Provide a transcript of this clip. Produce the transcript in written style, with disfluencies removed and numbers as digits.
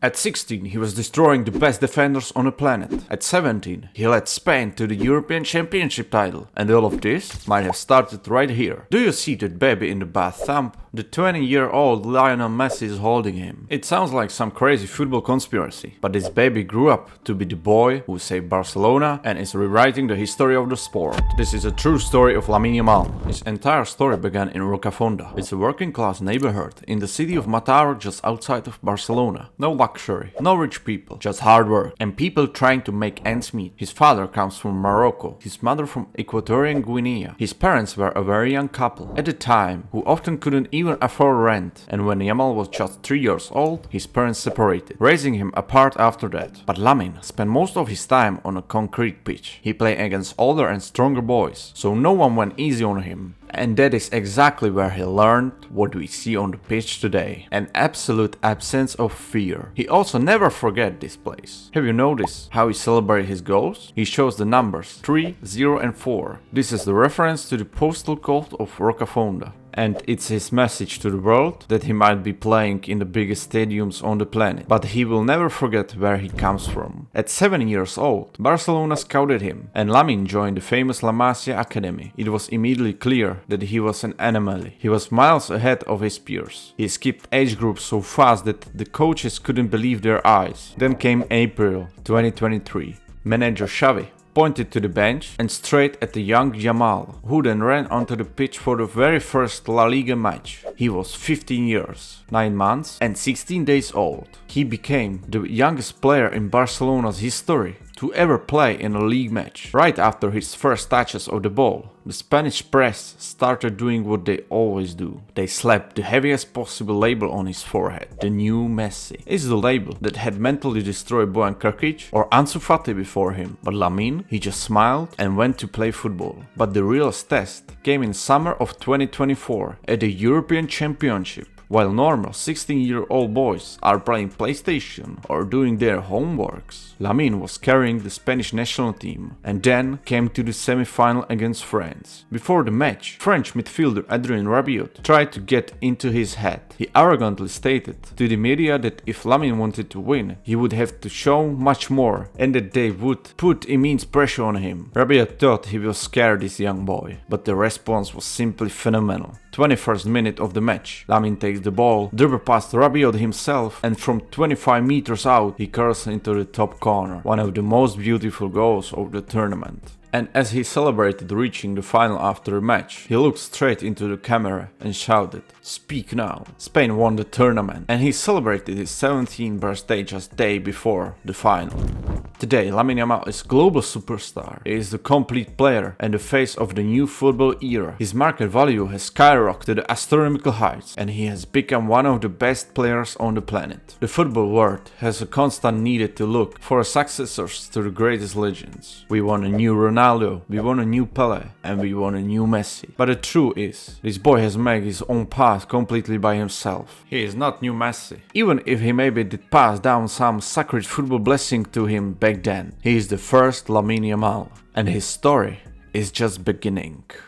At 16, he was destroying the best defenders on the planet. At 17, he led Spain to the European Championship title. And all of this might have started right here. Do you see that baby in the bathtub? The 20-year-old Lionel Messi is holding him. It sounds like some crazy football conspiracy, but this baby grew up to be the boy who saved Barcelona and is rewriting the history of the sport. This is a true story of Lamine Yamal. His entire story began in Rocafonda. It's a working-class neighborhood in the city of Mataró, just outside of Barcelona. No luxury, no rich people, just hard work and people trying to make ends meet. His father comes from Morocco, his mother from Equatorial Guinea. His parents were a very young couple at the time who often couldn't even afford rent, and when Yamal was just 3 years old, his parents separated, raising him apart after that. But Lamine spent most of his time on a concrete pitch. He played against older and stronger boys, so no one went easy on him. And that is exactly where he learned what we see on the pitch today. An absolute absence of fear. He also never forget this place. Have you noticed how he celebrates his goals? He shows the numbers 3, 0 and 4. This is the reference to the postal code of Rocafonda. And it's his message to the world that he might be playing in the biggest stadiums on the planet, but he will never forget where he comes from. At 7 years old, Barcelona scouted him, and Lamine joined the famous La Masia Academy. It was immediately clear that he was an anomaly. He was miles ahead of his peers. He skipped age groups so fast that the coaches couldn't believe their eyes. Then came April 2023. Manager Xavi pointed to the bench and straight at the young Yamal, who then ran onto the pitch for the very first La Liga match. He was 15 years, 9 months and 16 days old. He became the youngest player in Barcelona's history to ever play in a league match. Right after his first touches of the ball, the Spanish press started doing what they always do. They slapped the heaviest possible label on his forehead. The new Messi. It's the label that had mentally destroyed Bojan Krkić or Ansu Fati before him. But Lamine, he just smiled and went to play football. But the realest test came in summer of 2024 at the European Championship. While normal 16-year-old boys are playing PlayStation or doing their homeworks, Lamine was carrying the Spanish national team and then came to the semi-final against France. Before the match, French midfielder Adrien Rabiot tried to get into his head. He arrogantly stated to the media that if Lamine wanted to win, he would have to show much more and that they would put immense pressure on him. Rabiot thought he will scare this young boy, but the response was simply phenomenal. 21st minute of the match, Lamine takes the ball, dribble past Rabiot himself, and from 25 meters out, he curls into the top corner. One of the most beautiful goals of the tournament. And as he celebrated reaching the final after the match, he looked straight into the camera and shouted, "Speak now." Spain won the tournament, and he celebrated his 17th birthday just day before the final. Today, Lamine Yamal is global superstar. He is the complete player and the face of the new football era. His market value has skyrocketed to the astronomical heights, and he has become one of the best players on the planet. The football world has a constant need to look for successors to the greatest legends. We want a new Ronaldo, we want a new Pelé, and we want a new Messi. But the truth is, this boy has made his own path completely by himself. He is not new Messi. Even if he maybe did pass down some sacred football blessing to him back then, he is the first Lamine Yamal, and his story is just beginning.